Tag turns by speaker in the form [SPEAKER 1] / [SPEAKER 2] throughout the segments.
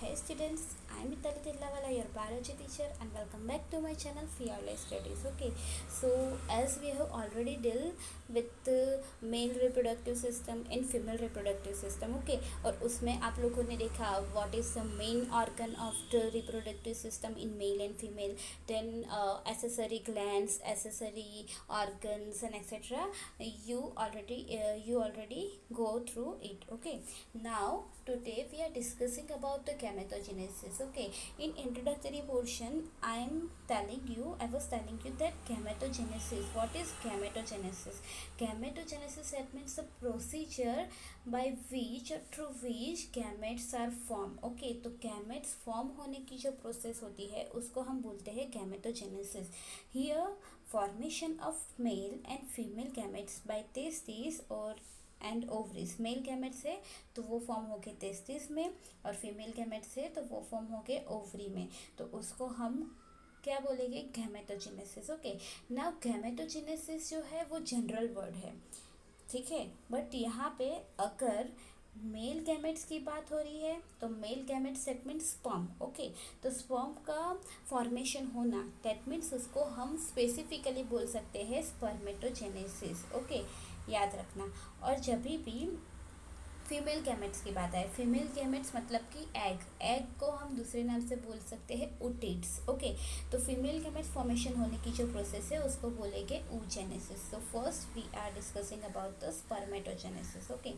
[SPEAKER 1] Hey students, I am Mitali Tillawala, your biology teacher, and welcome back to my channel Fearless Studies. Okay, so as we have already dealt with the male reproductive system and female reproductive system, okay, और उसमें आप लोगों ने देखा what is the main organ of the reproductive system in male and female, then accessory glands, accessory organs, and etc. You already go through it. Okay, now today we are discussing about the gametogenesis. Okay, in introductory portion I was telling you that gametogenesis. What is gametogenesis? Gametogenesis, that means the procedure by which or through which gametes are formed. Okay, तो gametes form होने की जो process होती है उसको हम बोलते हैं gametogenesis. Here formation of male and female gametes by testes और एंड ओवरीज. मेल गैमेट से तो वो फॉर्म हो गए टेस्टिस में, और फीमेल गैमेट से तो वो फॉर्म हो गए ओवरी में. तो उसको हम क्या बोलेंगे? गैमेटोजेनेसिस. ओके, नाउ गैमेटोजेनेसिस जो है वो जनरल वर्ड है, ठीक है. बट यहाँ पे अगर मेल गैमेट्स की बात हो रही है तो male gametes that means sperm. Okay, तो स्पर्म का फॉर्मेशन होना दैट मीन्स उसको हम स्पेसिफिकली बोल सकते हैं स्पर्मेटोजेनेसिस. ओके, याद रखना. और जब भी फीमेल गैमेट्स की बात आए, फीमेल गैमेट्स मतलब कि एग को हम दूसरे नाम से बोल सकते हैं ओटिड्स. ओके, तो फीमेल गैमेट्स फॉर्मेशन होने की जो प्रोसेस है उसको बोलेंगे oogenesis. So first we are discussing about the spermatogenesis. Okay,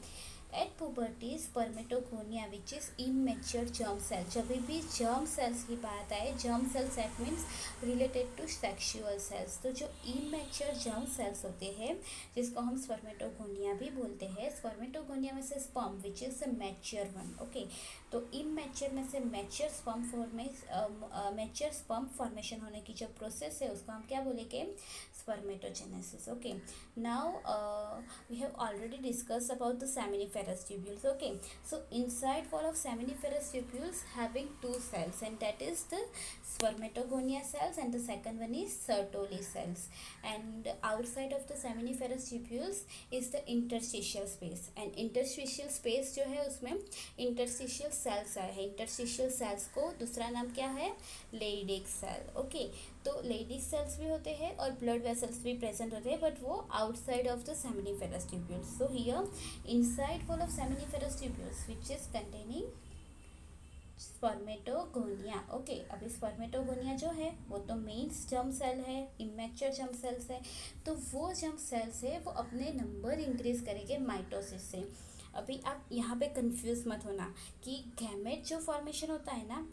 [SPEAKER 1] at puberty spermatogonia which is immature germ cell. जब भी germ cells की बात आए, germ cells that means related to sexual cells. तो जो immature germ cells होते हैं जिसको हम स्पर्मेटोगोनिया भी बोलते हैं, स्पर्मेटोगोनिया में से sperm which is the mature one. Okay, तो इमैच्योर में से मैच्योर स्पर्म फॉर्मेशन होने की जो प्रोसेस है उसको हम क्या बोलेंगे? Spermatogenesis. Okay, now we have already discuss about the seminiferous tubules. Okay, so inside wall of seminiferous tubules having two cells, and that is the spermatogonia cells and the second one is Sertoli cells. And outside of the seminiferous tubules is the interstitial space, and interstitial space जो है उसमें interstitial cells है. interstitial cells को दूसरा नाम क्या है? Leydig cell. Okay, तो Leydig cells भी होते हैं और blood vessels भी present होते हैं, बट वो outside of the seminiferous tubules. So here inside wall of seminiferous tubules which is containing spermatogonia. Okay, अभी स्पर्मेटोगोनिया जो है वो तो मेन जर्म सेल है, इमेच्योर जर्म सेल्स है. तो वो जर्म सेल्स है वो अपने नंबर इंक्रीज करेंगे माइटोसिस से. अभी आप यहाँ पे कंफ्यूज मत होना कि गैमेट जो फॉर्मेशन होता है ना,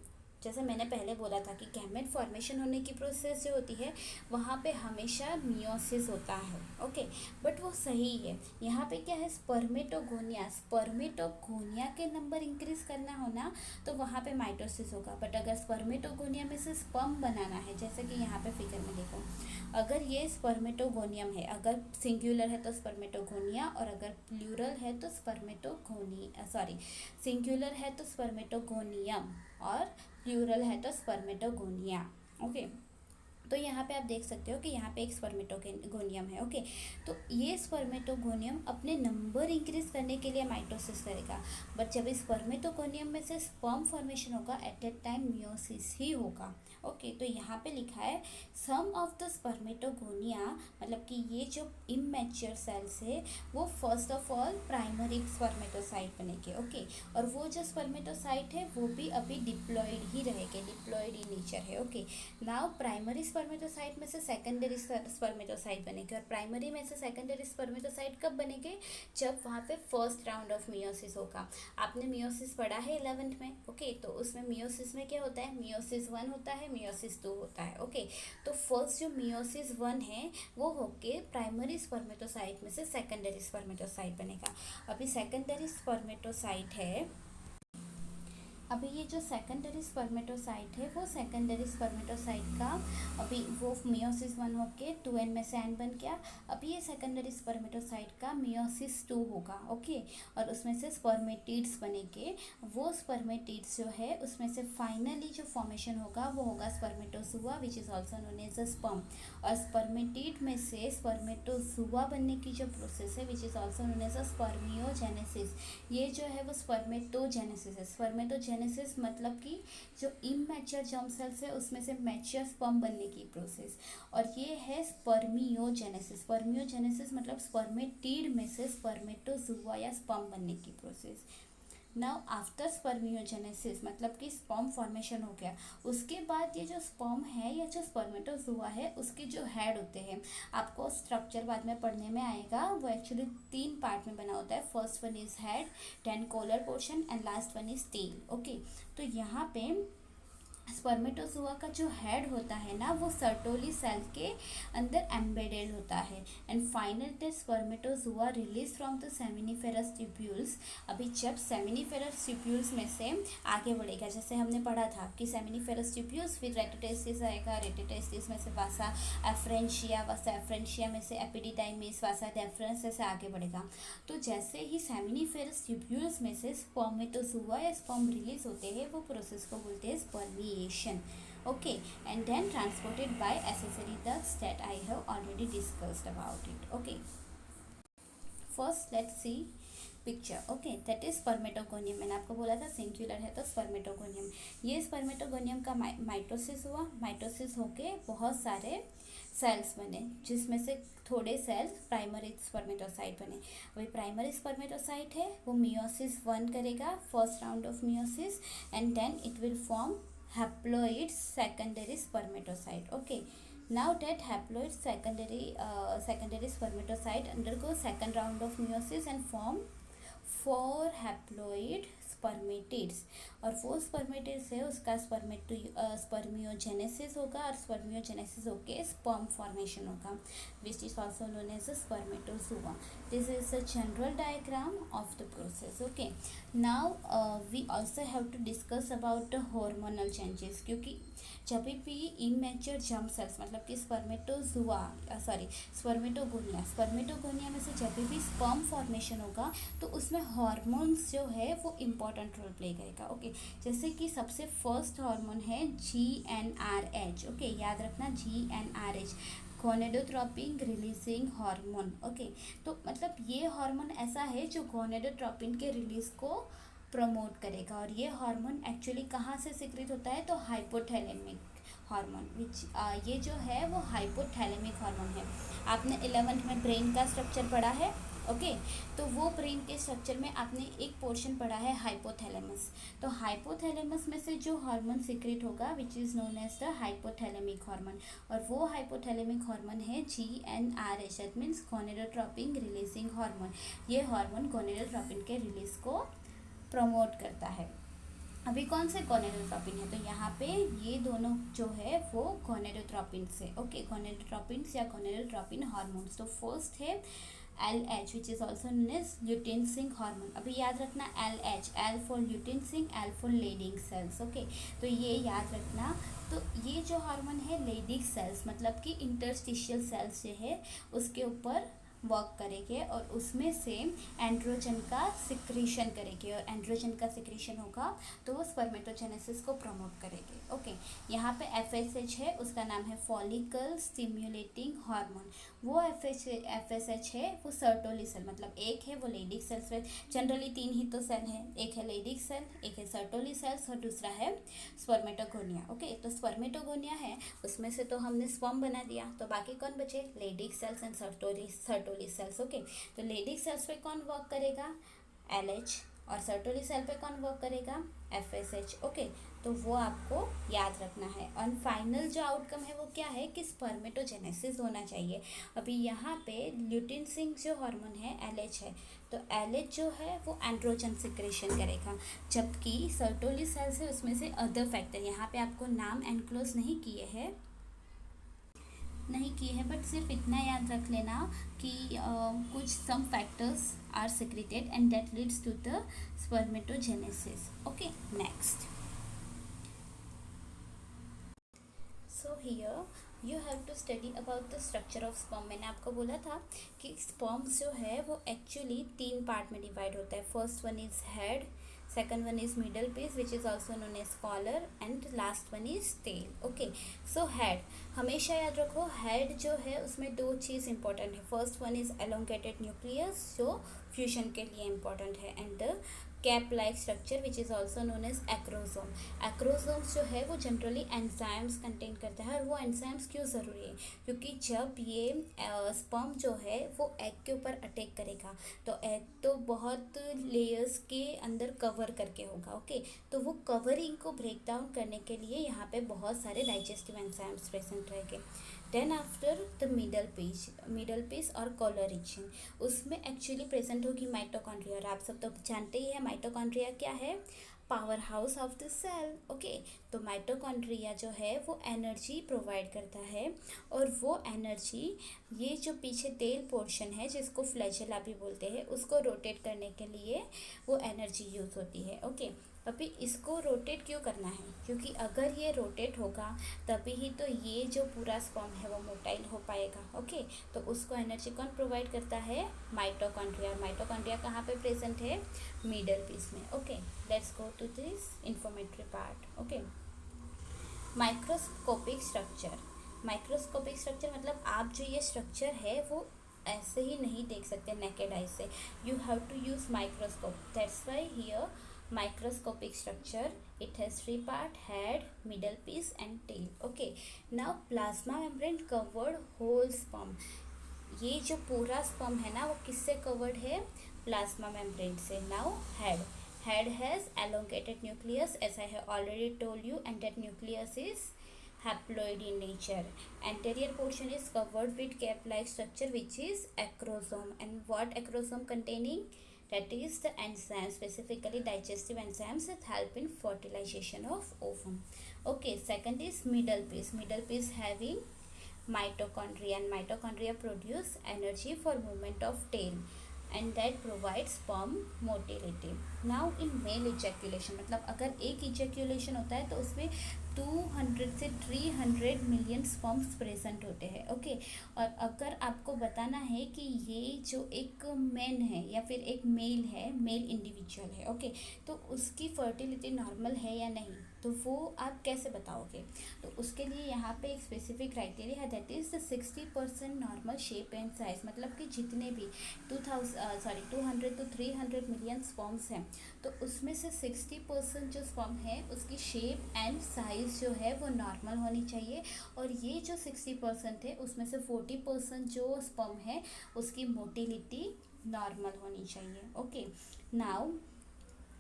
[SPEAKER 1] जैसे मैंने पहले बोला था कि गैमेट फॉर्मेशन होने की प्रोसेस जो होती है वहाँ पे हमेशा मियोसिस होता है. ओके, बट वो सही है. यहाँ पे क्या है? स्पर्मेटोगोनिया के नंबर इंक्रीज करना हो ना तो वहाँ पे माइटोसिस होगा. बट अगर स्पर्मेटोगोनिया में से स्पर्म बनाना है, जैसे कि यहाँ पे फिगर में देखो, अगर ये स्पर्मेटोगोनियम है, अगर सिंगुलर है तो स्पर्मेटोगोनिया, और अगर प्लूरल है तो सिंगुलर है तो स्पर्मेटोगोनियम, और प्लूरल है तो स्पर्मेटोगोनिया. ओके, तो यहाँ पे आप देख सकते हो कि यहाँ पे एक स्पर्मेटोगोनियम है. ओके, तो ये स्पर्मेटोगोनियम अपने नंबर इंक्रीज करने के लिए माइटोसिस करेगा. बट जब इस स्पर्मेटोगोनियम में से स्पर्म फॉर्मेशन होगा एट दैट टाइम मियोसिस ही होगा. ओके, तो यहाँ पे लिखा है सम ऑफ द स्पर्मेटोगोनिया, मतलब कि ये जो इमैच्योर सेल्स है वो first of all primary spermatocyte बनेंगे. ओके, और वो जो स्पर्मेटोसाइट है वो भी अभी डिप्लॉइड ही रहेंगे, डिप्लॉइड इन नेचर है. ओके, नाउ प्राइमरी स्पर्मेटोसाइट में से सेकेंडरी स्पर्मेटोसाइट बनेंगे, और प्राइमरी में से सेकेंडरी स्पर्मेटोसाइट कब बनेंगे? जब वहाँ पे फर्स्ट राउंड ऑफ मियोसिस होगा. आपने मियोसिस पढ़ा है 11th में. ओके, तो उसमें मियोसिस में क्या होता है? मियोसिस 1 होता है, मियोसिस 2 होता है. ओके, तो फर्स्ट जो मियोसिस 1 है वो होके प्राइमरी स्पर्मेटोसाइट में से सेकेंडरी स्पर्मेटोसाइट बनेगा. अभी सेकेंडरी स्पर्मेटोसाइट है, अभी ये जो सेकेंडरी स्पर्मेटोसाइट है वो सेकेंडरी स्पर्मेटोसाइट का अभी वो मियोसिस 1 होके 2n में से n बन गया. अभी ये सेकेंडरी स्पर्मेटोसाइट का मियोसिस 2 होगा. ओके, और उसमें से स्पर्मेटिड्स बनेंगे. वो स्पर्मेटिड्स जो है उसमें से फाइनली जो फॉर्मेशन होगा वो होगा spermatozoa which is also known as a sperm. और स्पर्मेटिड में से स्पर्मेटोजुआ बनने की जो प्रोसेस है which is also known as a spermiogenesis. ये जो है वो स्पर्मेटोजेनेसिस है. स्पर्मेटोजेनेसिस स्पर्मेटोजेनेसिस मतलब कि जो इमैच्योर जर्म सेल्स है उसमें से मैच्योर स्पर्म बनने की प्रोसेस, और ये है स्पर्मियोजेनेसिस। स्पर्मियोजेनेसिस मतलब स्पर्मेटिड में से स्पर्मेटोजुआ या स्पर्म बनने की प्रोसेस। नाउ आफ्टर स्पर्मियोजेनेसिस मतलब कि स्पर्म फॉर्मेशन हो गया, उसके बाद ये जो स्पर्म है या जो स्पर्मेटोजुआ है उसके जो हेड होते हैं, आपको स्ट्रक्चर बाद में पढ़ने में आएगा, वो एक्चुअली 3 पार्ट में बना होता है। First one is head, then collar portion and last one is tail. Okay, तो यहाँ पे स्पर्मेटोजुआ का जो हेड होता है ना वो सर्टोली सेल के अंदर एम्बेडेड होता है। And final the spermatozoa release from the seminiferous tubules. अभी जब सेमिनिफेरस ट्यूब्यूल्स में से आगे बढ़ेगा, जैसे हमने पढ़ा था कि सेमिनिफेरस ट्यूब्यूल्स फिर रेटिटेस्टिस आएगा, रेटिटेस्टिस में से वासा एफ्रेंशिया, वासा एफ्रेंशिया में से एपिडिडाइमिस, वासा डेफरेंस से आगे बढ़ेगा। तो जैसे ही सेमिनिफेरस ट्यूब्यूल्स में से स्पर्मेटोजुआ या स्पर्म रिलीज होते हैं, वो प्रोसेस को बोलते हैं spermiation. Okay, and then transported by accessory ducts that I have already discussed about it. Okay, first let's see picture. Okay, that is spermatogonium. मैंने आपको बोला था सिंगुलर है तो स्पर्मेटोगोनियम। ये स्पर्मेटोगोनियम का माइटोसिस हुआ, माइटोसिस होके बहुत सारे सेल्स बने, जिसमें से थोड़े सेल्स प्राइमरी स्पर्मेटोसाइट बने। अभी प्राइमरी स्पर्मेटोसाइट है वो मियोसिस 1 करेगा, first round of meiosis, and then it will form haploid secondary spermatocyte. Okay, now that haploid secondary spermatocyte undergo second round of meiosis and form 4 haploid spermatids, और वो spermatids है उसका spermiogenesis होगा, और spermiogenesis होके sperm formation होगा, which is also known as a spermatozoa. This is a general diagram of the process. Okay, now we also have to discuss about the hormonal changes, क्योंकि जब भी immature germ cells मतलब कि spermatogonia में से जब भी स्पर्म फॉर्मेशन होगा तो उसमें हार्मोन्स जो है वो इम्पॉर्टेंट रोल प्ले करेगा। ओके, जैसे कि सबसे फर्स्ट हार्मोन है GnRH। ओके, याद रखना GnRH, gonadotropin releasing hormone. Okay, तो मतलब ये हार्मोन ऐसा है जो गोनेडोट्रोपिन के रिलीज को प्रमोट करेगा, और ये हार्मोन एक्चुअली कहाँ से सिक्रेट होता है तो हाइपोथैलेमिक हार्मोन, विच ये जो है वो हाइपोथैलेमिक हार्मोन है। आपने 11th में ब्रेन का स्ट्रक्चर पढ़ा है। ओके, तो वो ब्रेन के स्ट्रक्चर में आपने एक पोर्शन पढ़ा है हाइपोथैलेमस। तो हाइपोथैलेमस में से जो हार्मोन सिक्रेट होगा which is known as the hypothalamic hormone, और वो हाइपोथैलेमिक हार्मोन है GnRH, that means gonadotropin releasing hormone. ये हार्मोन गोनेडोट्रोपिन के रिलीज को प्रमोट करता है। अभी कौन से गोनेडोट्रोपिन है तो यहाँ पे ये दोनों जो है वो गोनेडोट्रोपिन से। ओके, गोनेडोट्रोपिन या गोनेडोट्रोपिन हार्मोन्स। तो फर्स्ट है LH which is also known as luteinizing hormone. अभी याद रखना LH, L for luteinizing, L for Leydig cells. Okay, तो ये याद रखना। तो ये जो हार्मोन है लेडिंग सेल्स मतलब कि इंटरस्टिशियल सेल्स जो है उसके ऊपर वर्क करेंगे, और उसमें से एंड्रोजन का सिक्रीशन करेंगे, और एंड्रोजन का सिक्रीशन होगा तो वो स्पर्मेटोजेनेसिस को प्रमोट करेंगे। ओके, यहाँ पे FSH है, उसका नाम है फॉलिकल स्टिम्युलेटिंग हार्मोन। वो FSH है वो सर्टोली सेल मतलब एक है वो लेडिक सेल्स में, जनरली 3 ही तो सेल है, एक है लेडिक सेल, एक है सर्टोली सेल्स, और दूसरा है स्पर्मेटोगोनिया। ओके, तो स्पर्मेटोगोनिया है उसमें से तो हमने स्पर्म बना दिया, तो बाकी कौन बचे Leydig cells and Sertoli cells. Okay, तो लेडिक सेल्स पे कौन वर्क करेगा LH, और सर्टोली सेल पे कौन वर्क करेगा FSH। ओके, तो वो आपको याद रखना है। और फाइनल जो आउटकम है वो क्या है कि स्पर्मेटोजेनेसिस होना चाहिए। अभी यहाँ पे ल्यूटेंसिंग जो हार्मोन है LH है, तो LH जो है वो एंड्रोजन सिक्रेशन करेगा, जबकि सर्टोली सेल्स है उसमें से अदर फैक्टर, यहाँ पे आपको नाम एनक्लोज नहीं किए हैं बट सिर्फ इतना याद रख लेना कि कुछ some factors are secreted and that leads to the spermatogenesis. Okay, next. So here you have to study about the structure of sperm. मैंने आपको बोला था कि स्पर्म्स जो है वो एक्चुअली 3 पार्ट में डिवाइड होता है। First one is head, second one is middle piece which is also known as collar, and last one is tail. Okay, so head हमेशा याद रखो, हेड जो है उसमें 2 चीज़ इंपॉर्टेंट है। First one is elongated nucleus जो फ्यूजन के लिए इम्पॉर्टेंट है, and the cap like structure which is also known as acrosome. Acrosomes जो है वो जनरली एंजाइम्स कंटेन करता है। और वो एंजाइम्स क्यों ज़रूरी है? क्योंकि जब ये स्पर्म जो है वो एग के ऊपर अटैक करेगा तो एग तो बहुत लेयर्स के अंदर कवर करके होगा, ओके। तो वो कवरिंग को ब्रेक डाउन करने के लिए यहाँ पे बहुत सारे डाइजेस्टिव एंजाइम्स प्रेजेंट रहेंगे। Then after the middle piece और कॉलर रीजन, उसमें एक्चुअली प्रेजेंट होगी माइटोकॉन्ड्रिया। और आप सब तो जानते ही है माइटोकॉन्ड्रिया क्या है, power house of the cell, okay. तो माइटोकॉन्ड्रिया जो है वो एनर्जी प्रोवाइड करता है और वो एनर्जी ये जो पीछे टेल पोर्शन है जिसको फ्लैजेला भी बोलते हैं उसको रोटेट करने के लिए वो एनर्जी यूज़ होती है, ओके। अभी इसको रोटेट क्यों करना है? क्योंकि अगर ये रोटेट होगा तभी ही तो ये जो पूरा स्पर्म है वो मोटाइल हो पाएगा, ओके। तो उसको एनर्जी कौन प्रोवाइड करता है? माइटोकॉन्ड्रिया। माइटोकॉन्ड्रिया कहाँ पे प्रेजेंट है? मिडल पीस में, okay. Let's go to this informatory part, okay. Microscopic structure. Microscopic structure मतलब आप जो ये स्ट्रक्चर है वो ऐसे ही नहीं देख सकते नेकेड आई से, you have to use microscope. That's why here microscopic structure, it has three part: head, middle piece and tail, okay. Now plasma membrane covered whole sperm, ये जो पूरा स्पर्म है ना वो किससे कवर्ड है? प्लाज्मा मेम्ब्रेन से। Now head has elongated nucleus as I have already told you, and that nucleus is haploid in nature. Anterior portion is covered with cap like structure which is acrosome. And what acrosome containing? That is the enzymes, specifically digestive enzymes that help in fertilization of ovum, okay. Second is middle piece having mitochondria, and mitochondria produce energy for movement of tail and that provides sperm motility. Now in male ejaculation, मतलब अगर एक ejaculation होता है तो उसमें 200 से 300 million sperms present होते हैं, ओके। और अगर आपको बताना है कि ये जो एक मैन है या फिर एक मेल है, मेल इंडिविजुअल है, ओके, तो उसकी फर्टिलिटी नॉर्मल है या नहीं, तो वो आप कैसे बताओगे? तो उसके लिए यहाँ पे एक स्पेसिफिक क्राइटेरिया है, that is the 60% normal shape and size. मतलब कि जितने भी 200 to 300 मिलियन स्पर्म्स हैं तो उसमें से 60% जो स्पर्म है उसकी शेप एंड साइज़ जो है वो नॉर्मल होनी चाहिए। और ये जो 60% है उसमें से 40% जो स्पर्म है उसकी मोटिलिटी नॉर्मल होनी चाहिए, okay. Now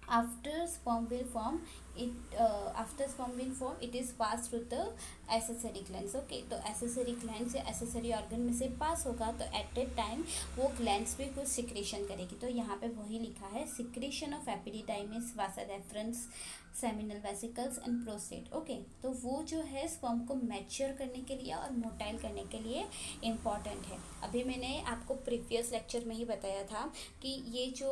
[SPEAKER 1] after sperm will form it is passed through the accessory glands, okay। तो accessory glands या accessory organ में से पास होगा तो at that time वो glands भी कुछ secretion करेगी। तो यहाँ पे वही लिखा है secretion of epididymis, vas deferens, seminal vesicles and prostate, okay. तो वो जो है स्पर्म को मैच्योर करने के लिए और मोटाइल करने के लिए इम्पॉर्टेंट है। अभी मैंने आपको प्रीवियस लेक्चर में ही बताया था कि ये जो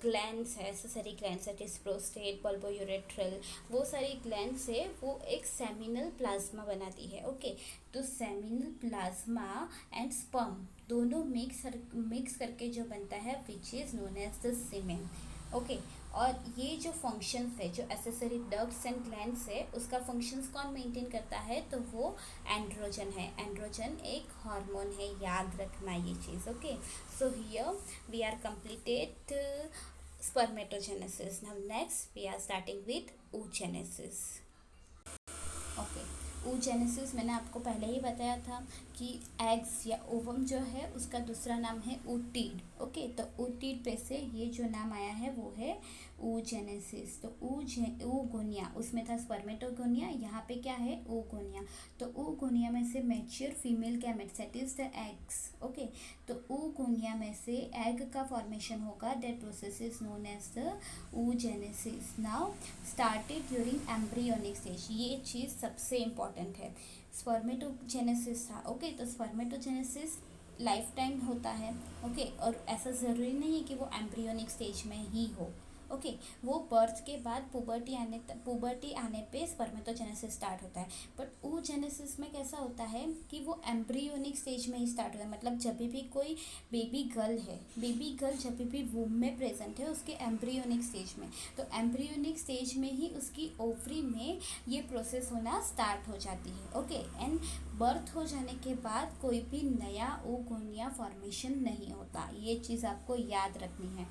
[SPEAKER 1] ग्लैंड्स है, एक्सेसरी ग्लैंड्स है, प्रोस्टेट, बल्बो यूरेथ्रल, वो सारी ग्लैंड्स है वो एक सेमिनल प्लाज्मा बनाती है, ओके। तो सेमिनल प्लाज्मा एंड स्पर्म दोनों मिक्स करके जो बनता है which is known as the semen, okay. और ये जो फंक्शंस है, जो एसेसरी डक्ट्स एंड ग्लैंड्स है, उसका फंक्शंस कौन मेंटेन करता है? तो वो एंड्रोजन है। एंड्रोजन एक हार्मोन है, याद रखना ये चीज़, okay. So here we are completed spermatogenesis. Now next we are starting with oogenesis, okay। oogenesis मैंने आपको पहले ही बताया था कि एग्स या ओवम जो है उसका दूसरा नाम है ootid, ओके। तो ootid पे से ये जो नाम आया है वो है oogenesis। तो oogonia, उसमें था स्पर्मेटोगोनिया, यहाँ पे क्या है? oogonia। तो oogonia में से mature female gametes, that is the eggs, okay. तो oogonia में से एग का फॉर्मेशन होगा, that process is known as the oogenesis। Now started during embryonic stage, ये चीज़ सबसे इम्पॉर्टेंट है। स्पर्मेटोजेनेसिस था, ओके। तो स्पर्मेटोजेनेसिस लाइफ टाइम होता है, ओके। और ऐसा ज़रूरी नहीं है कि वो एम्ब्रियोनिक स्टेज में ही हो, ओके। वो बर्थ के बाद पुबर्टी आने पे स्पर्मेटोजेनेसिस स्टार्ट होता है। बट oogenesis में कैसा होता है कि वो एम्ब्रियोनिक स्टेज में ही स्टार्ट होता है। मतलब जब भी कोई बेबी गर्ल है, बेबी गर्ल जब भी वूम में प्रेजेंट है उसके एम्ब्रियोनिक स्टेज में, तो एम्ब्रियोनिक स्टेज में ही उसकी ओवरी में ये प्रोसेस होना स्टार्ट हो जाती है, ओके। एंड बर्थ हो जाने के बाद कोई भी नया oogonia फॉर्मेशन नहीं होता, ये चीज़ आपको याद रखनी है।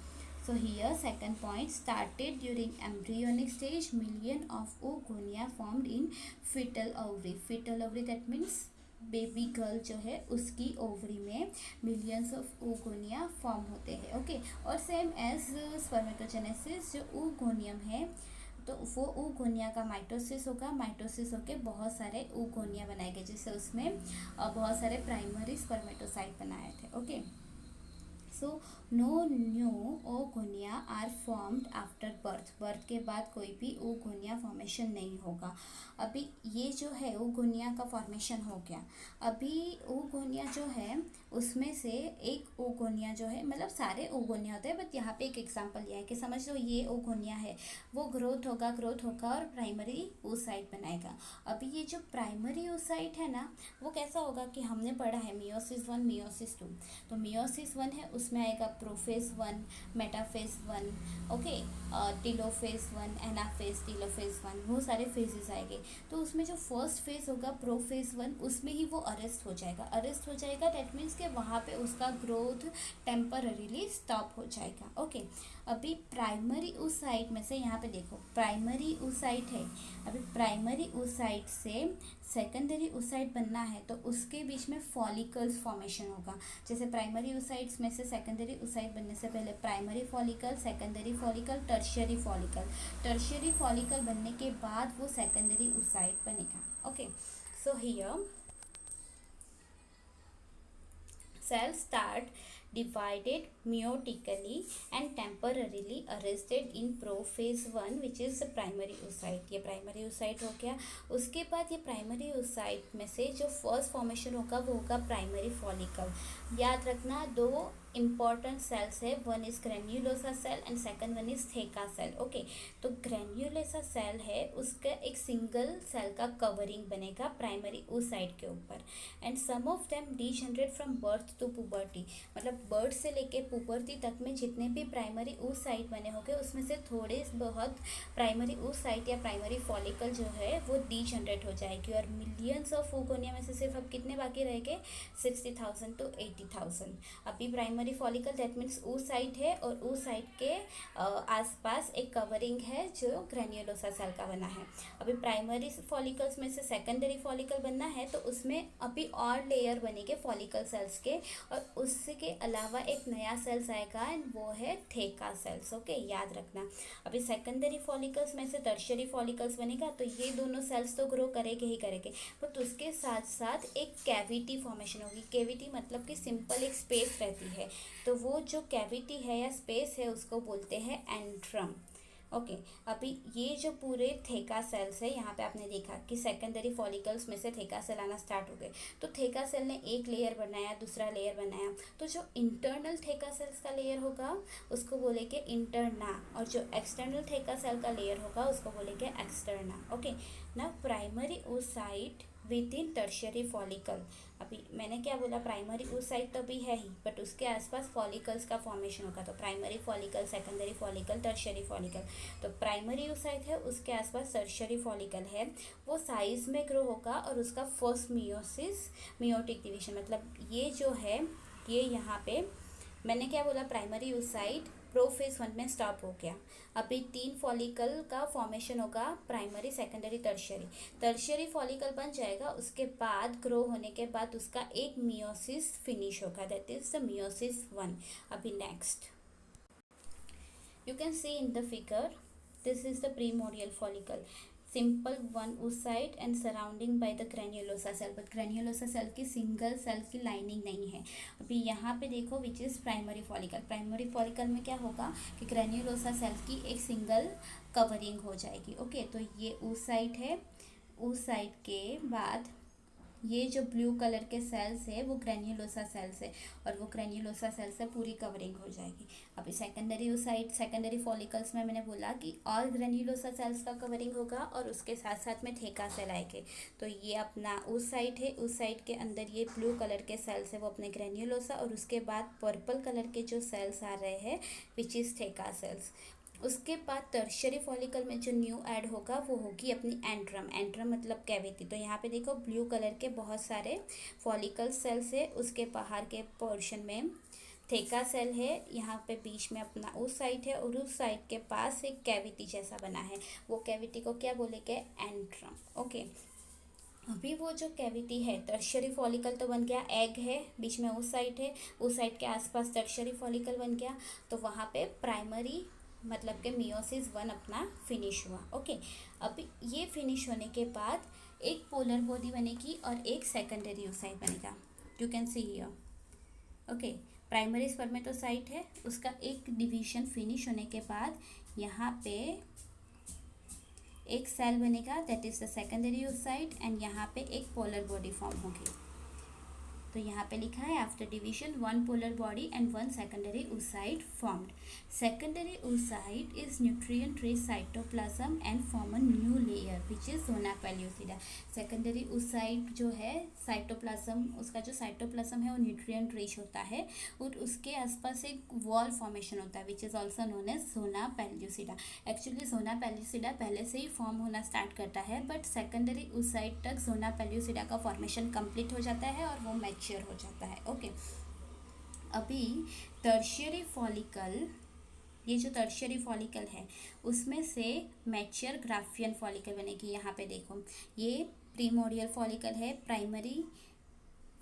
[SPEAKER 1] So here second point, started during embryonic stage, million of oogonia formed in fetal ovary. Fetal ovary that means baby girl जो है उसकी ओवरी में मिलियंस ऑफ oogonia फॉर्म होते हैं. ओके, और सेम एज स्पर्मेटोजेनेसिस जो oogoनियम है तो वो oogonia का माइटोसिस होगा. माइटोसिस होके बहुत सारे oogonia बनाए गए जिससे उसमें बहुत सारे प्राइमरी स्पर्मेटोसाइट बनाए थे. Okay, so no new oogonia are formed after birth. Birth के बाद कोई भी oogonia फॉर्मेशन नहीं होगा. अभी ये जो है oogonia का फॉर्मेशन हो गया. अभी oogonia जो है उसमें से एक oogonia जो है, मतलब सारे oogonia होते हैं बट यहाँ पे एक एग्जांपल लिया है कि समझ लो ये oogonia है, वो ग्रोथ होगा और प्राइमरी oocyte बनाएगा. अभी ये जो प्राइमरी oocyte है ना, वो कैसा होगा कि हमने पढ़ा है मियोसिस 1 मियोसिस 2. तो मियोसिस 1 है उसमें आएगा prophase 1, metaphase 1, okay, telophase 1, anaphase, telophase 1, वो सारे फेजेस आएंगे. तो उसमें जो फर्स्ट फेज होगा प्रोफेज 1, उसमें ही वो अरेस्ट हो जाएगा. दैट मीन्स कि वहाँ पे उसका ग्रोथ टेम्पररीली स्टॉप हो जाएगा. ओके, अभी प्राइमरी oocyte में से यहाँ पे देखो प्राइमरी oocyte है. अभी प्राइमरी oocyte से सेकेंडरी oocyte बनना है तो उसके बीच में फॉलिकल्स फॉर्मेशन होगा. जैसे प्राइमरी oocytes में से सेकेंडरी oocyte बनने से पहले primary follicle, secondary follicle, tertiary follicle. Tertiary follicle बनने के बाद वो सेकेंडरी oocyte बनेगा. Okay, so here cells start divided meiotically and temporarily arrested in prophase 1 which is the primary oocyte. ये प्राइमरी oocyte हो गया. उसके बाद ये प्राइमरी oocyte में से जो फर्स्ट फॉर्मेशन होगा वो होगा प्राइमरी फॉलिकल. याद रखना दो इम्पॉर्टेंट सेल्स है, one is granulosa cell and second one is theca cell. Okay, तो ग्रेन्युलोसा सेल है उसका एक सिंगल सेल का कवरिंग बनेगा प्राइमरी oocyte के ऊपर. And some of them degenerate from birth to puberty, मतलब बर्थ से लेके पुबर्टी तक में जितने भी प्राइमरी oocyte बने होंगे उसमें से थोड़े बहुत प्राइमरी oocyte या प्राइमरी फॉलिकल जो है वो डीजनरेट हो जाएगी. और मिलियंस ऑफ oogonia में से सिर्फ अब कितने बाकी रहेंगे, 60,000 to 80,000. अभी primary follicle that means oocyte है और oocyte के आसपास एक कवरिंग है जो ग्रेन्युलोसा सेल का बना है. अभी प्राइमरी फॉलिकल्स में से सेकेंडरी फॉलिकल बनना है तो उसमें अभी और लेयर बनेंगे फॉलिकल सेल्स के, और उसके अलावा एक नया सेल्स आएगा एंड वो है थेका सेल्स. ओके, याद रखना. अभी सेकेंडरी फॉलिकल्स में से टर्शियरी फॉलिकल्स बनेगा तो ये दोनों सेल्स तो ग्रो करेंगे ही करेंगे, बट उसके साथ साथ एक कैविटी फॉर्मेशन होगी. कैविटी मतलब कि सिंपल एक स्पेस रहती है, तो वो जो कैविटी है या स्पेस है उसको बोलते हैं एंट्रम. ओके, अभी ये जो पूरे थेका सेल्स है, यहाँ पे आपने देखा कि सेकेंडरी फॉलिकल्स में से थेका सेल आना स्टार्ट हो गए. तो थेका सेल ने एक लेयर बनाया, दूसरा लेयर बनाया, तो जो इंटरनल थेका सेल्स का लेयर होगा उसको बोलेंगे इंटरना, और जो एक्सटर्नल थेका सेल का लेयर होगा उसको बोलेंगे एक्सटर्ना. ओके, ना primary oocyte with in tertiary follicle. अभी मैंने क्या बोला, प्राइमरी oocyte तो भी है ही बट उसके आसपास फॉलिकल्स का फॉर्मेशन होगा. तो primary follicle, secondary follicle, tertiary follicle. तो प्राइमरी oocyte है उसके आसपास टर्शियरी फॉलिकल है, वो साइज में ग्रो होगा और उसका फर्स्ट मियोसिस, मियोटिक डिवीजन, मतलब ये जो है ये यहाँ पे मैंने क्या बोला, प्राइमरी oocyte प्रोफेज 1 में स्टॉप हो गया. अभी 3 फॉलिकल का फॉर्मेशन होगा, primary, secondary, tertiary. Tertiary follicle बन जाएगा, उसके बाद ग्रो होने के बाद उसका एक मियोसिस फिनिश होगा, दैट इज द मियोसिस 1. अभी next you can see in the figure, this is the primordial follicle, simple one oocyte and surrounding by the granulosa cell, but granulosa cell की single cell की lining नहीं है. अभी यहाँ पे देखो which is primary follicle. Primary follicle में क्या होगा कि ग्रेन्युलोसा सेल की एक सिंगल कवरिंग हो जाएगी. ओके, तो ये oocyte है, oocyte के बाद ये जो ब्लू कलर के सेल्स है वो ग्रेन्युलोसा सेल्स है, और वो ग्रेन्युलोसा सेल से पूरी कवरिंग हो जाएगी. अभी सेकेंडरी oocyte, सेकेंडरी फॉलिकल्स में मैंने बोला कि और ग्रेन्युलोसा सेल्स का कवरिंग होगा और उसके साथ साथ में थेका सेल आएंगे. तो ये अपना oocyte है, oocyte के अंदर ये ब्लू कलर के सेल्स है वो अपने ग्रेन्युलोसा, और उसके बाद पर्पल कलर के जो सेल्स आ रहे हैं विच इज़ थेका सेल्स. उसके बाद टर्शियरी फॉलिकल में जो न्यू ऐड होगा वो होगी अपनी एंट्रम. एंट्रम मतलब कैविटी. तो यहाँ पे देखो ब्लू कलर के बहुत सारे फॉलिकल सेल्स है, उसके बाहर के पोर्शन में थेका सेल है यहाँ पे बीच में अपना उस साइड है, और उस साइड के पास एक कैविटी जैसा बना है, वो कैविटी को क्या बोलेंगे, एंट्रम। ओके, अभी वो जो कैविटी है, टर्शियरी फॉलिकल तो बन गया, एग है बीच में उस साइड है, उस साइड के आसपास टर्शियरी फॉलिकल बन गया, तो वहाँ पे प्राइमरी मतलब के मियोसिस वन अपना फिनिश हुआ। ओके, अभी ये फिनिश होने के बाद एक पोलर बॉडी बनेगी और एक सेकेंडरी ओसाइट बनेगा। You can see here. Okay, primary spermatocyte है, उसका एक डिवीजन फिनिश होने के बाद यहाँ पे एक सेल बनेगा, that is the secondary oocyte, and यहाँ पे एक पोलर बॉडी फॉर्म होगी। तो यहाँ पे लिखा है after division one polar body and one secondary oocyte formed. Secondary oocyte is nutrient rich cytoplasm and form a new layer which is zona pellucida. Secondary oocyte जो है साइटोप्लाज्म, उसका जो साइटोप्लाज्म है वो न्यूट्रिएंट रिच होता है, और उसके आसपास एक वॉल फॉर्मेशन होता है which is also known as zona pellucida. Actually zona pellucida पहले से ही फॉर्म होना स्टार्ट करता है, बट सेकेंडरी oocyte तक जोना पेल्यूसिडा का फॉर्मेशन कंप्लीट हो जाता है और वो मैच्योर हो जाता है। ओके, अभी टर्शियरी फॉलिकल, ये जो टर्शियरी फॉलिकल है उसमें से मैच्योर ग्राफियन फॉलिकल बनेगी। यहाँ पे देखो, ये प्रीमोडियल फॉलिकल है, प्राइमरी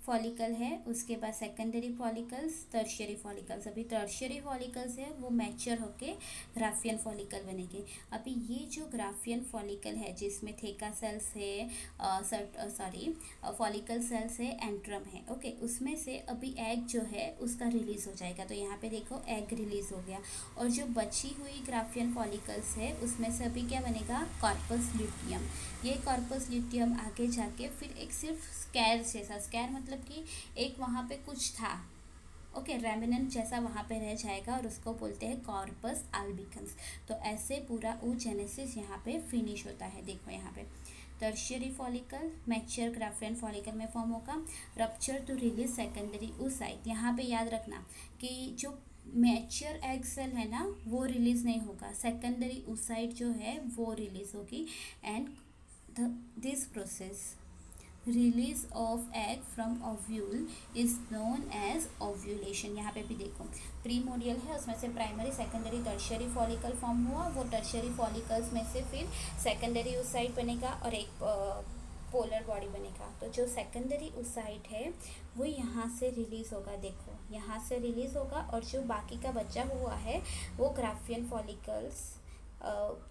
[SPEAKER 1] फॉलिकल है, उसके बाद सेकेंडरी फॉलिकल्स, टर्शियरी फॉलिकल्स। अभी टर्शियरी फॉलिकल्स है वो मैच्योर होके ग्राफियन फॉलिकल बनेंगे। अभी ये जो ग्राफियन फॉलिकल है जिसमें थेका सेल्स है, फॉलिकल सेल्स है, एंट्रम है, ओके, उसमें से अभी एग जो है उसका रिलीज हो जाएगा। तो यहाँ पे देखो एग रिलीज हो गया, और जो बची हुई ग्राफियन फॉलिकल्स है उसमें से अभी क्या बनेगा, कॉर्पस ल्यूटियम। ये कॉर्पस ल्यूटियम आगे जाके फिर एक सिर्फ स्कैर जैसा, स्कैर मतलब कि एक वहाँ पे कुछ था, ओके, रेमिनेंट जैसा वहाँ पे रह जाएगा, और उसको बोलते हैं कॉर्पस अल्बिकन्स। तो ऐसे पूरा oogenesis यहाँ पे फिनिश होता है। देखो यहाँ पे tertiary follicle mature Graafian follicle में फॉर्म होगा, rupture to release secondary oocyte। यहाँ पे याद रखना कि जो मैच्योर एग सेल है ना वो रिलीज नहीं होगा, सेकेंडरी oocyte जो है वो रिलीज होगी, and this process release of egg from ovule is known as ovulation. यहाँ पे भी देखो प्रीमोडियल है, उसमें से primary secondary tertiary follicle form हुआ, वो टर्शियरी फॉलिकल्स में से फिर सेकेंडरी oocyte बनेगा और एक पोलर बॉडी बनेगा। तो जो सेकेंडरी oocyte है वो यहाँ से रिलीज होगा, देखो यहाँ से रिलीज होगा, और जो बाकी का बचा हुआ है वो ग्राफियन फॉलिकल्स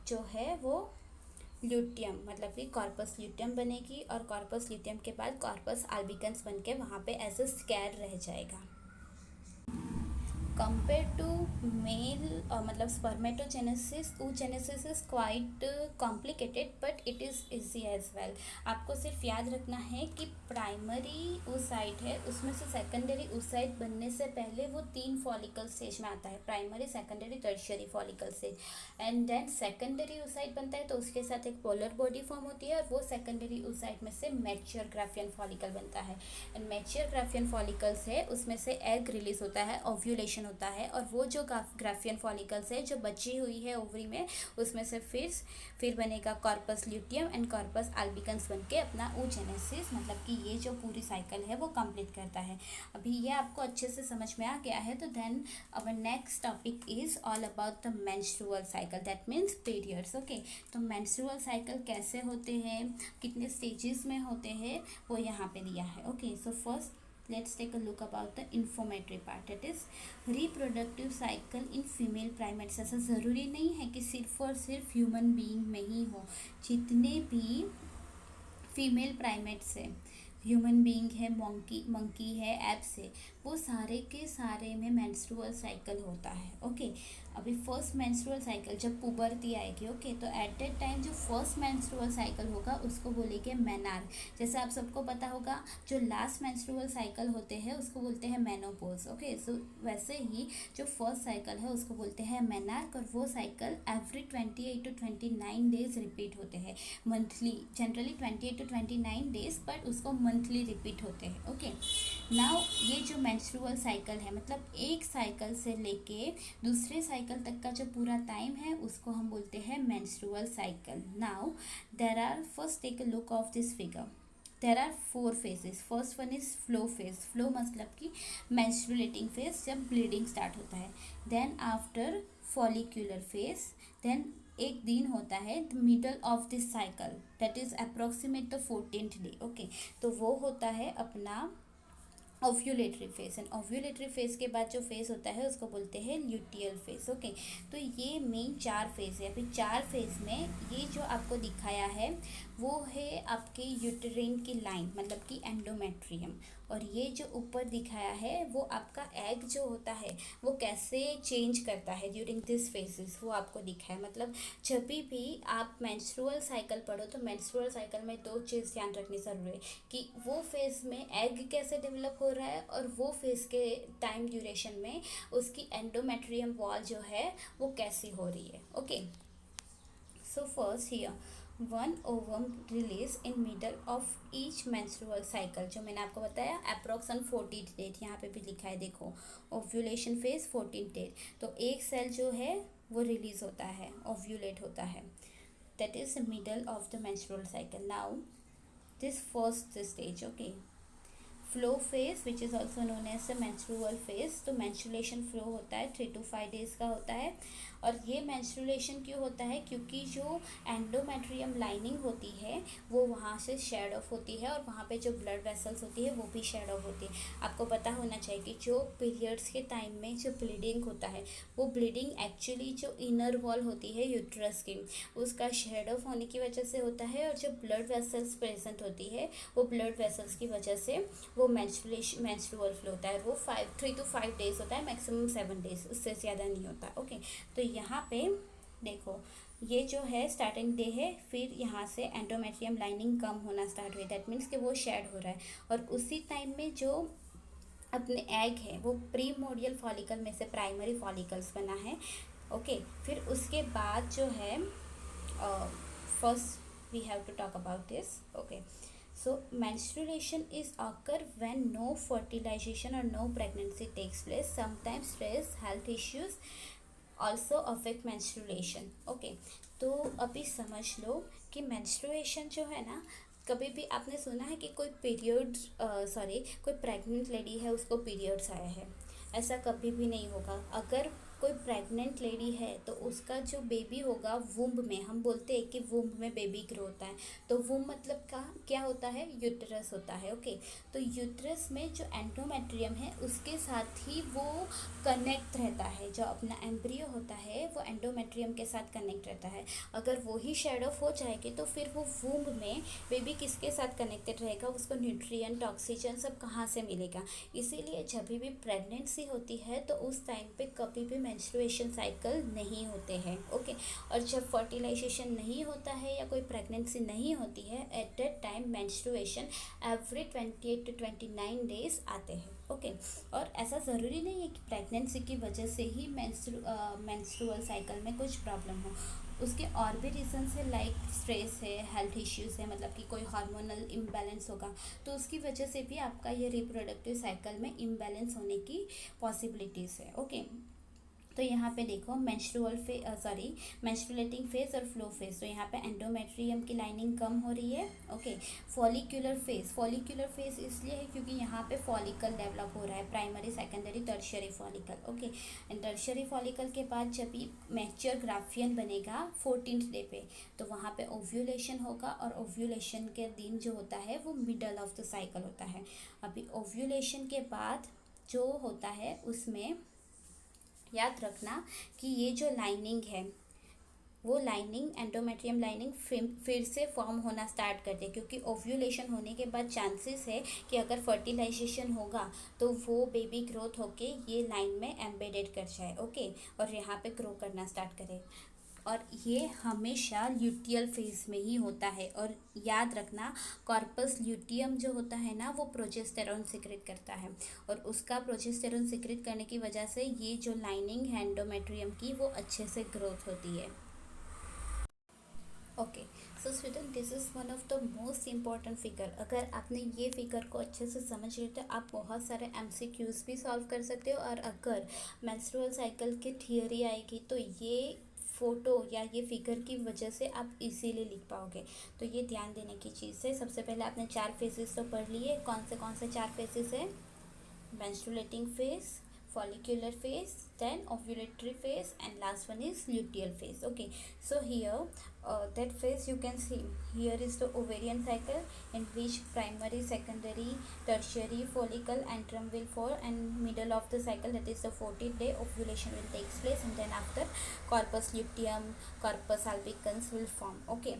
[SPEAKER 1] जो है वो ल्यूटियम मतलब कि कॉर्पस ल्यूटियम बनेगी, और कॉर्पस ल्यूटियम के बाद कॉर्पस अल्बिकन्स बन के वहाँ पे एज अ स्कैर रह जाएगा। कंपेयर टू मेल मतलब spermatogenesis, oogenesis is quite complicated but it is easy as well. आपको सिर्फ याद रखना है कि प्राइमरी oocyte है उसमें से सेकेंडरी oocyte बनने से पहले वो 3 फॉलिकल स्टेज में आता है, primary secondary tertiary follicle stage, and then secondary oocyte बनता है तो उसके साथ एक पोलर बॉडी फॉर्म होती है, और वो सेकेंडरी oocyte में से मैच्योर ग्राफियन फॉलिकल बनता है, एंड मैच्योर ग्राफियन फॉलिकल्स है उसमें से एग रिलीज होता है, ओव्यूलेशन होता है, और वो जो ग्राफियन फॉलिकल्स है जो बची हुई है ओवरी में उसमें से फिर बनेगा corpus luteum and corpus albicans बन के अपना oogenesis मतलब कि ये जो पूरी साइकिल है वो कंप्लीट करता है। अभी ये आपको अच्छे से समझ में आ गया है, तो then our next topic is all about the menstrual cycle, that means periods. Okay, तो मेंस्ट्रुअल साइकिल कैसे होते हैं, कितने स्टेजेस में होते हैं, वो यहाँ पे दिया है। Okay, so first let's take a look about the inflammatory part, that is reproductive cycle in female primates। ऐसा ज़रूरी नहीं है कि सिर्फ और सिर्फ ह्यूमन बीइंग में ही हो, जितने भी फीमेल प्राइमेट्स है, ह्यूमन बीइंग है, मंकी है, एप्स है, वो सारे के सारे में मेंस्ट्रुअल साइकिल होता है। ओके, अभी फर्स्ट मेंस्ट्रुअल साइकिल जब पुबर्टी आएगी, ओके, तो एट दैट टाइम जो फर्स्ट मेंस्ट्रुअल साइकिल होगा उसको बोलेंगे मेनार। जैसे आप सबको पता होगा जो लास्ट मेंस्ट्रुअल साइकिल होते हैं उसको बोलते हैं मेनोपोज। ओके, सो वैसे ही जो फर्स्ट साइकिल है उसको बोलते हैं मेनार्क, और वो cycle every 28 to 29 days repeat होते हैं monthly, generally 28 to 29 days, but उसको मंथली रिपीट होते हैं। ओके, नाउ ये जो मेंस्ट्रुअल साइकिल है मतलब एक साइकिल से लेके दूसरे साइकिल तक का जो पूरा टाइम है उसको हम बोलते हैं menstrual cycle. Now there are, first take a look of this figure, there are 4 phases. First one is flow phase. Flow मतलब कि मेंस्ट्रुलेटिंग फेज, जब ब्लीडिंग स्टार्ट होता है. Then after follicular phase. Then एक दिन होता है middle of this cycle, that is approximate the 14th day. Okay, तो वो होता है अपना ovulatory phase. And ovulatory phase के बाद जो फेज होता है उसको बोलते हैं ल्यूटियल फेज. ओके, तो ये मेन 4 फेज है. अभी 4 फेज में ये जो आपको दिखाया है वो है आपके यूटेरिन की लाइन, मतलब कि एंडोमेट्रियम. और ये जो ऊपर दिखाया है वो आपका एग जो होता है वो कैसे चेंज करता है ड्यूरिंग दिस फेजेस, वो आपको दिखा है. मतलब जब भी आप मेंस्ट्रुअल साइकिल पढ़ो तो मेंस्ट्रुअल साइकिल में 2 चीज़ ध्यान रखनी ज़रूरी है कि वो फेज में एग कैसे डेवलप हो रहा है और वो फेज के टाइम ड्यूरेशन में उसकी एंडोमेट्रियम वॉल जो है वो कैसी हो रही है. Okay, so first here one ovum release in middle of each menstrual cycle. जो मैंने आपको बताया अप्रोक्सन 14th डेट, यहाँ पे भी लिखा है देखो, ओव्यूलेशन फेज 14th डेट. तो एक सेल जो है वो रिलीज होता है, ओव्यूलेट होता है, that is middle of the menstrual cycle. Now this first stage, okay, flow phase which is also known as the menstrual phase. तो मेंस्ट्रुलेशन फ्लो होता है 3 to 5 days का होता है. और ये मेंस्ट्रुलेशन क्यों होता है? क्योंकि जो एंडोमेट्रियम लाइनिंग होती है वो वहाँ से शेड ऑफ होती है और वहाँ पे जो ब्लड वेसल्स होती है वो भी शेड ऑफ होती है. आपको पता होना चाहिए कि जो पीरियड्स के टाइम में जो ब्लीडिंग होता है वो ब्लीडिंग एक्चुअली जो इनर वॉल होती है यूट्रस की, उसका शेड ऑफ होने की वजह से होता है. और जो ब्लड वेसल्स प्रेजेंट होती है वो ब्लड वेसल्स की वजह से वो मेंस्ट्रुअल फ्लो होता है. वो 3 to 5 days होता है, मैक्सिमम 7 days, उससे ज़्यादा नहीं होता. ओके, तो यहाँ पे देखो ये जो है स्टार्टिंग डे है, फिर यहाँ से एंडोमेट्रियम लाइनिंग कम होना स्टार्ट हुई, दैट मीन्स कि वो शेड हो रहा है. और उसी टाइम में जो अपने एग है वो प्रीमोडियल फॉलिकल में से प्राइमरी फॉलिकल्स बना है. ओके, फिर उसके बाद जो है first we have to talk about this. Okay, so menstruation is occur when no fertilization or no pregnancy takes place. Sometimes stress, health issues also affect menstruation. Okay, तो अभी समझ लो कि menstruation जो है ना, कभी भी आपने सुना है कि कोई पीरियड कोई प्रेग्नेंट लेडी है उसको पीरियड्स आया है? ऐसा कभी भी नहीं होगा. अगर कोई प्रेग्नेंट लेडी है तो उसका जो बेबी होगा वुम्ब में, हम बोलते हैं कि वुम्ब में बेबी ग्रो होता है. तो वुम्ब मतलब क्या होता है? यूट्रस होता है. ओके, तो यूट्रस में जो एंडोमेट्रियम है उसके साथ ही वो कनेक्ट रहता है. जो अपना एम्ब्रियो होता है वो एंडोमेट्रियम के साथ कनेक्ट रहता है. अगर वो ही शेड ऑफ हो जाएगी तो फिर वो वुम्ब में बेबी किसके साथ कनेक्टेड रहेगा? उसको न्यूट्रिएंट, ऑक्सीजन सब कहाँ से मिलेगा? इसीलिए जब भी प्रेगनेंसी होती है तो उस टाइम पे कभी भी मेंस्ट्रुएशन साइकिल नहीं होते हैं. ओके, और जब फर्टिलाइजेशन नहीं होता है या कोई प्रेगनेंसी नहीं होती है, at that time menstruation every 28 to 29 days आते हैं. ओके, और ऐसा ज़रूरी नहीं है कि प्रेगनेंसी की वजह से ही मेंस्ट्रुअल साइकिल में कुछ प्रॉब्लम हो. उसके और भी रीजंस है, लाइक स्ट्रेस है, हेल्थ इश्यूज़ है, मतलब कि कोई हार्मोनल इम्बैलेंस होगा तो उसकी वजह से भी आपका ये रिप्रोडक्टिव साइकिल में इम्बैलेंस होने की पॉसिबिलिटीज़ है. ओके, तो यहाँ पे देखो मेंस्ट्रुलेटिंग फेज और फ्लो फेज. तो यहाँ पे एंडोमेट्रियम की लाइनिंग कम हो रही है. ओके, फॉलिक्यूलर फेज इसलिए है क्योंकि यहाँ पे फॉलिकल डेवलप हो रहा है, primary, secondary, tertiary follicle. Okay, and tertiary follicle के बाद जब भी मैच्योर ग्राफियन बनेगा 14th डे पे, तो वहाँ पे ओव्यूलेशन होगा. और ओव्यूलेशन के दिन जो होता है वो मिडल ऑफ द साइकिल होता है. अभी ओव्यूलेशन के बाद जो होता है उसमें याद रखना कि ये जो लाइनिंग है वो लाइनिंग, एंडोमेट्रियम लाइनिंग फिर से फॉर्म होना स्टार्ट करते हैं. क्योंकि ओव्यूलेशन होने के बाद चांसेस है कि अगर फर्टिलाइजेशन होगा तो वो बेबी ग्रोथ होके ये लाइन में एम्बेडेड कर जाए. ओके, और यहाँ पे ग्रो करना स्टार्ट करे. और ये हमेशा ल्यूटियल फेज में ही होता है. और याद रखना, कॉर्पस ल्यूटियम जो होता है ना वो प्रोजेस्टेरॉन सिक्रेट करता है. और उसका प्रोजेस्टेरॉन सिक्रेट करने की वजह से ये जो लाइनिंग है एंडोमेट्रियम की वो अच्छे से ग्रोथ होती है. Okay, so student, this is one of the most important figure. अगर आपने ये फिगर को अच्छे से समझ लिया तो आप बहुत सारे MCQs भी सॉल्व कर सकते हो. और अगर मेंस्ट्रुअल साइकिल की थियोरी आएगी तो ये फोटो या ये फिगर की वजह से आप इजीली लिख पाओगे। तो ये ध्यान देने की चीज़ है। सबसे पहले आपने 4 फेजेस तो पढ़ लिए। कौन से 4 फेजेस है? menstruating phase, follicular phase, then ovulatory phase, and last one is luteal phase. Okay, so here that phase you can see here is the ovarian cycle, in which primary, secondary, tertiary follicle antrum will fall, and middle of the cycle, that is the 14th day, ovulation will take place, and then after corpus luteum, corpus albicans will form. Okay,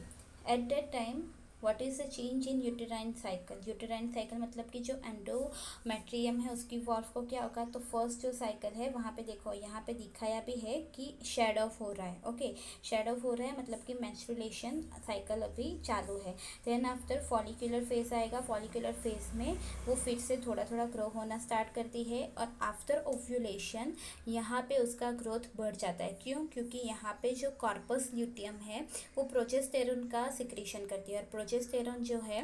[SPEAKER 1] at that time what is the change in uterine cycle? Uterine cycle मतलब कि जो endometrium है उसकी valve को क्या होगा, तो first जो साइकिल है वहाँ पे देखो, यहाँ पे दिखाया भी है कि शेड ऑफ हो रहा है। ओके, शेड ऑफ हो रहा है मतलब कि मेंस्ट्रुएशन साइकिल अभी चालू है। देन आफ्टर फॉलिकुलर फेज आएगा। फॉलिकुलर फेज में वो फिर से थोड़ा थोड़ा ग्रो होना स्टार्ट करती है, और आफ्टर ओव्यूलेशन यहाँ पे उसका ग्रोथ बढ़ जाता है। क्यों? क्योंकि यहाँ पे जो कॉर्पस ल्यूटियम है वो प्रोजेस्टेरोन का सिक्रीशन करती है, और प्रोजेस्टेरोन जो है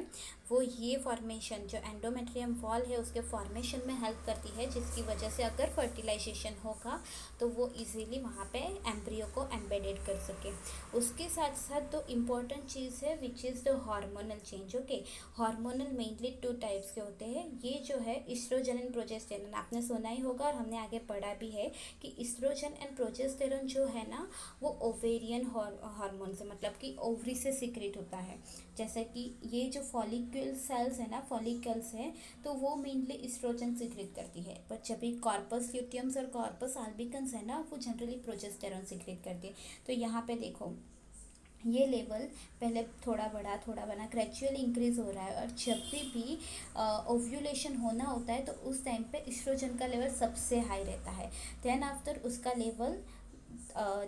[SPEAKER 1] वो ये फॉर्मेशन, जो एंडोमेट्रियम वॉल है उसके फॉर्मेशन में हेल्प करती है, जिसकी वजह से अगर फर्टिलाइजेशन होगा तो वो इजीली वहाँ पे एम्ब्रियो को एम्बेडेड कर सके। उसके साथ साथ दो इम्पॉर्टेंट चीज़ है which is the hormonal change. Okay, hormonal mainly 2 types के होते हैं। ये जो है इस्ट्रोजन एंड प्रोजेस्टेरोन, आपने सुना ही होगा और हमने आगे पढ़ा भी है कि इस्ट्रोजन एंड प्रोजेस्टेरोन जो है ना वो ओवेरियन हार्मोन से, मतलब कि ओवरी से सीक्रेट होता है। जैसे कि ये जो फॉलिकल सेल्स है ना, फॉलिकल्स है, तो वो मेनली इस्ट्रोजन सीक्रेट करती है, पर जब भी कॉर्पस ल्यूटियम्स और कॉर्पस आल्बिकन्स है ना वो जनरली प्रोजेस्टेरोन सीक्रेट करती है। तो यहाँ पे देखो ये लेवल पहले थोड़ा बड़ा ग्रेजुअली इंक्रीज हो रहा है, और जब भी ओव्यूलेशन होना होता है तो उस टाइम पे इस्ट्रोजन का लेवल सबसे हाई रहता है। देन आफ्टर उसका लेवल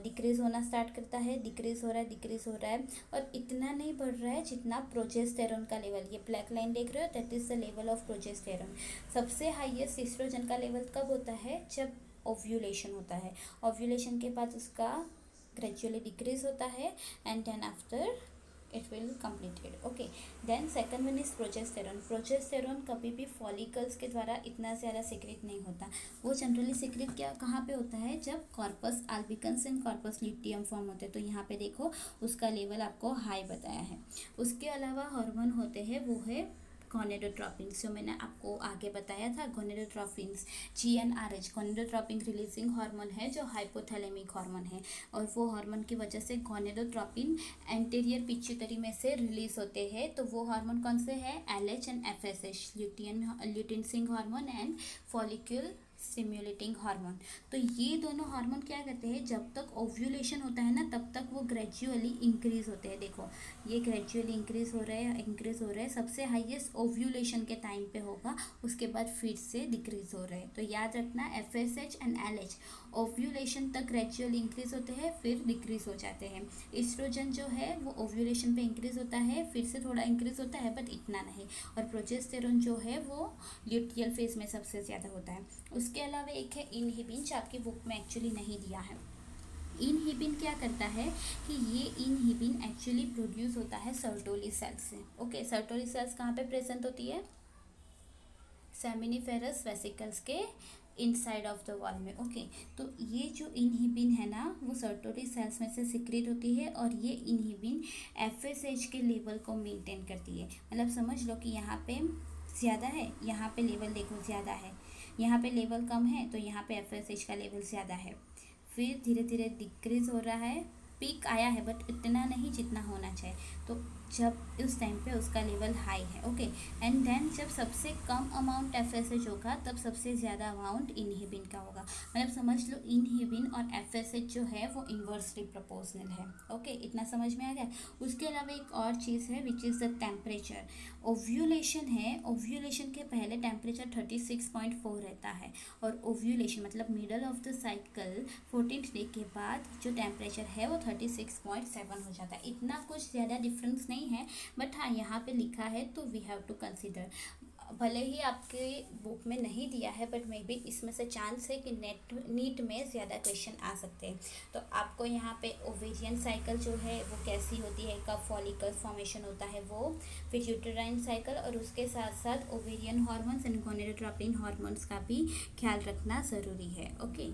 [SPEAKER 1] डिक्रीज होना स्टार्ट करता है, डिक्रीज हो रहा है, और इतना नहीं बढ़ रहा है जितना प्रोजेस्टेरोन का लेवल, ये ब्लैक लाइन देख रहे हो, that is the level of progesterone. सबसे हाईएस्ट इस्ट्रोजन का लेवल कब होता है? जब ओव्यूलेशन होता है। ओव्यूलेशन के बाद उसका ग्रेजुअली डिक्रीज होता है, and then after it will completed. Okay, then second one is progesterone. Progesterone कभी भी फॉलिकल्स के द्वारा इतना ज़्यादा सीक्रेट नहीं होता। वो जनरली सीक्रेट क्या कहाँ पे होता है? जब corpus albicans and corpus luteum form होते हैं। तो यहाँ पे देखो उसका लेवल आपको हाई बताया है। उसके अलावा हार्मोन होते हैं, वो है गोनेडोट्रोपिन्स, जो मैंने आपको आगे बताया था। गोनेडोट्रोपिन्स GnRH, गोनेडोट्रोपिन रिलीजिंग हार्मोन है, जो हाइपोथैलेमिक हार्मोन है, और वो हार्मोन की वजह से गोनेडोट्रोपिन एंटीरियर पिट्यूटरी में से रिलीज होते हैं। तो वो हार्मोन कौन से हैं? LH and FSH, lutein hormone and follicle stimulating hormone. तो ये दोनों हार्मोन क्या करते हैं? जब तक ओव्यूलेशन होता है ना तब तक वो ग्रेजुअली इंक्रीज होते हैं। देखो ये ग्रेजुअली इंक्रीज हो रहे हैं, सबसे हाईएस्ट ओव्यूलेशन के टाइम पे होगा, उसके बाद फिर से डिक्रीज हो रहे हैं। तो याद रखना FSH एंड LH ओव्यूलेशन तक ग्रेजुअली इंक्रीज होते हैं, फिर डिक्रीज हो जाते हैं। इस्ट्रोजन जो है वो ओव्यूलेशन पे इंक्रीज होता है, फिर से थोड़ा इंक्रीज होता है, बट इतना नहीं। और प्रोजेस्टेरोन जो है वो ल्यूटियल फेज में सबसे ज़्यादा होता है। उसके अलावा एक है इनहिबिन, जो आपकी बुक में एक्चुअली नहीं दिया है। इनहिबिन क्या करता है कि ये इनहिबिन एक्चुअली प्रोड्यूस होता है सर्टोली सेल्स से। ओके, सर्टोली सेल्स कहाँ पे प्रेजेंट होती है? सेमिनिफेरस वेसिकल्स के इनसाइड ऑफ द वॉल में। ओके, तो ये जो इनहिबिन है ना वो सर्टोरी सेल्स में से सिक्रेट होती है, और ये इनहिबिन FSH के लेवल को मेंटेन करती है। मतलब समझ लो कि यहाँ पे ज़्यादा है, यहाँ पे लेवल देखो ज़्यादा है, यहाँ पे लेवल कम है, तो यहाँ पे FSH का लेवल ज़्यादा है। फिर धीरे धीरे डिक्रीज हो रहा है, पीक आया है बट इतना नहीं जितना होना चाहिए। तो जब उस टाइम पे उसका लेवल हाई है। ओके, एंड देन जब सबसे कम अमाउंट FSH होगा तब सबसे ज़्यादा अमाउंट इनहिबिन का होगा। मतलब समझ लो इनहिबिन और FSH जो है वो इन्वर्सली प्रोपोर्शनल है। ओके, इतना समझ में आ गया। उसके अलावा एक और चीज़ है which is the temperature. Ovulation है, ओव्यूलेशन के पहले टेम्परेचर 36.4 रहता है, और ओव्यूलेशन मतलब middle of the cycle 14th day के बाद जो टेम्परेचर है वो 36.7 हो जाता है। इतना कुछ ज़्यादा डिफरेंस नहीं है, बट हाँ यहाँ पे लिखा है तो वी हैव टू कंसिडर। भले ही आपके बुक में नहीं दिया है, बट मे बी इसमें से चांस है कि नीट में ज़्यादा क्वेश्चन आ सकते हैं। तो आपको यहाँ पे ओवेरियन साइकिल जो है वो कैसी होती है, कब फॉलिकल फॉर्मेशन होता है वो, फिर यूटेराइन साइकिल, और उसके साथ साथ ovarian hormones and gonadotropin hormones का भी ख्याल रखना ज़रूरी है। Okay,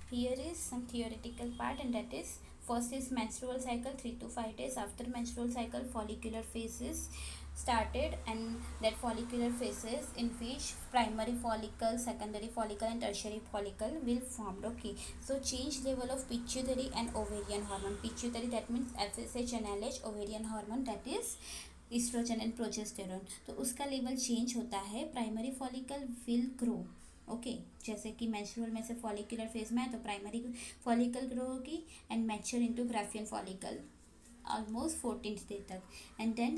[SPEAKER 1] here is some theoretical part, and that is First is menstrual cycle, 3 to 5 days after menstrual cycle follicular phase is started, and that follicular phases in which primary follicle, secondary follicle and tertiary follicle will formed. Okay, so change level of pituitary and ovarian hormone. Pituitary that means FSH and LH, ovarian hormone that is estrogen and progesterone, तो उसका level change होता है. Primary follicle will grow. Okay, जैसे कि menstrual में से follicular phase में है तो प्राइमरी फॉलिकल ग्रो होगी and mature into Graafian follicle almost 14th day तक. And then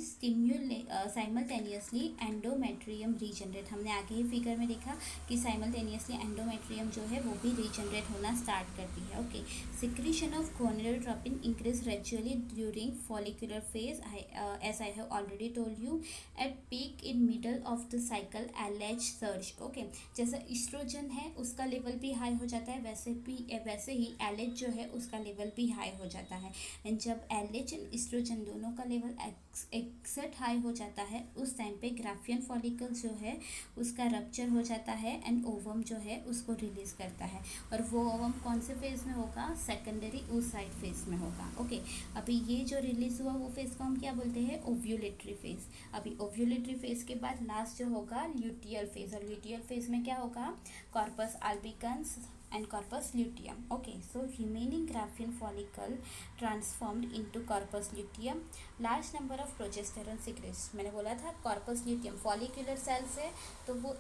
[SPEAKER 1] simultaneously endometrium regenerate. हमने आगे ही फिगर में देखा कि साइमल्टेनियसली एंडोमेट्रियम जो है वो भी रीजनरेट होना स्टार्ट करती है. Okay, secretion of gonadotropin increase gradually during follicular phase, as I have already told you. At peak in middle of the cycle LH surge. Okay, जैसा इस्ट्रोजन है उसका लेवल भी हाई हो जाता है, वैसे ही एलएच जो है उसका लेवल भी हाई हो जाता है. एंड जब एलएच इस्ट्रोजन दोनों का लेवल एक्सेट हाई हो जाता है उस टाइम पे ग्राफियन फॉलिकल जो है उसका रप्चर हो जाता है एंड ओवम जो है उसको रिलीज करता है. और वो ओवम कौन से फेज में होगा? सेकेंडरी oocyte फेज में होगा. ओके, अभी ये जो रिलीज हुआ वो फेज को हम क्या बोलते हैं? Ovulatory phase. अभी ओव्यूलेटरी फेज के बाद लास्ट जो होगा ल्यूटियल फेज, और ल्यूटियल फेज में क्या होगा? Corpus albicans and corpus luteum. Okay, so remaining Graafian follicle transformed into corpus luteum. Large number of progesterone secretes. मैंने बोला था corpus luteum follicular cells है तो वो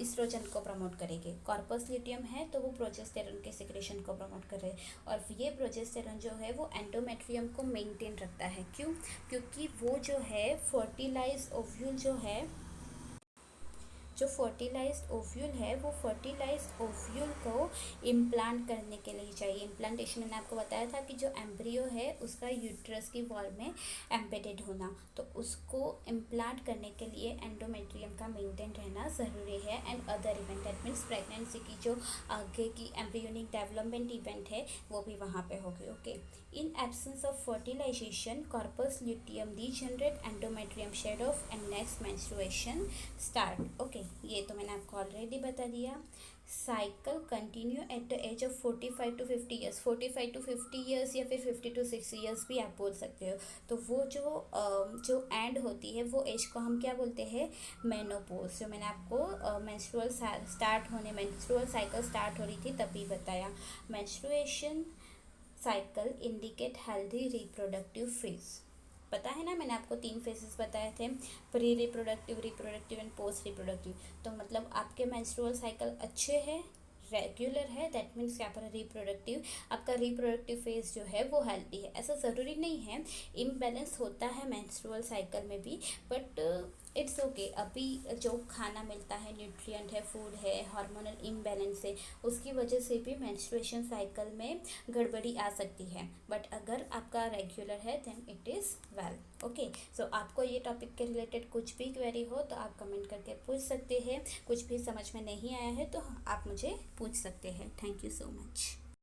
[SPEAKER 1] इस्ट्रोजन को प्रमोट करेंगे. corpus luteum है तो वो प्रोजेस्टेरॉन के सिक्रेशन को प्रमोट कर रहे हैं. और ये प्रोजेस्टेरॉन जो है वो एंडोमेट्रियम को मेंटेन रखता है. क्यों? क्योंकि वो जो है फर्टिलाइज ओव्यूल जो फर्टिलाइज्ड ओव्यूल है वो फर्टिलाइज्ड ओव्यूल को इम्प्लांट करने के लिए चाहिए. इम्प्लांटेशन मैंने आपको बताया था कि जो एम्ब्रियो है उसका यूट्रस की वॉल में एम्बेडेड होना, तो उसको इम्प्लांट करने के लिए एंडोमेट्रियम का मेंटेन रहना ज़रूरी है. And other event that means pregnancy की जो आगे की एम्ब्रियोनिक डेवलपमेंट इवेंट है वो भी वहाँ पे होगी. Okay, in absence of fertilization corpus luteum degenerate, endometrium shed off and next menstruation start. Okay, ये तो मैंने आपको ऑलरेडी बता दिया. Cycle continue at the age of 45 to 50 years. 45 to 50 years या फिर 50 to 60 ईयर्स भी आप बोल सकते हो. तो वो जो एंड होती है वो एज को हम क्या बोलते हैं? मेनोपॉज. जो मैंने आपको मेंस्ट्रुअल साइकिल स्टार्ट हो रही थी तभी बताया. Menstruation cycle indicate healthy reproductive phase. पता है ना, मैंने आपको 3 फेजेस बताए थे, pre reproductive, reproductive and post reproductive. तो मतलब आपके मेंस्ट्रुअल साइकिल अच्छे हैं, रेगुलर है, दैट मीन्स क्या पर रिप्रोडक्टिव, आपका रिप्रोडक्टिव फेज जो है वो हेल्दी है. ऐसा ज़रूरी नहीं है, इम्बैलेंस होता है मेंस्ट्रुअल साइकिल में भी, बट इट्स ओके. अभी जो खाना मिलता है, न्यूट्रिएंट है, फूड है, हार्मोनल इम्बैलेंस है, उसकी वजह से भी मेंस्ट्रुएशन साइकिल में गड़बड़ी आ सकती है. बट अगर आपका रेगुलर है then it is well. Okay, so आपको ये टॉपिक के रिलेटेड कुछ भी क्वेरी हो तो आप कमेंट करके पूछ सकते हैं. कुछ भी समझ में नहीं आया है तो आप मुझे पूछ सकते हैं. Thank you so much.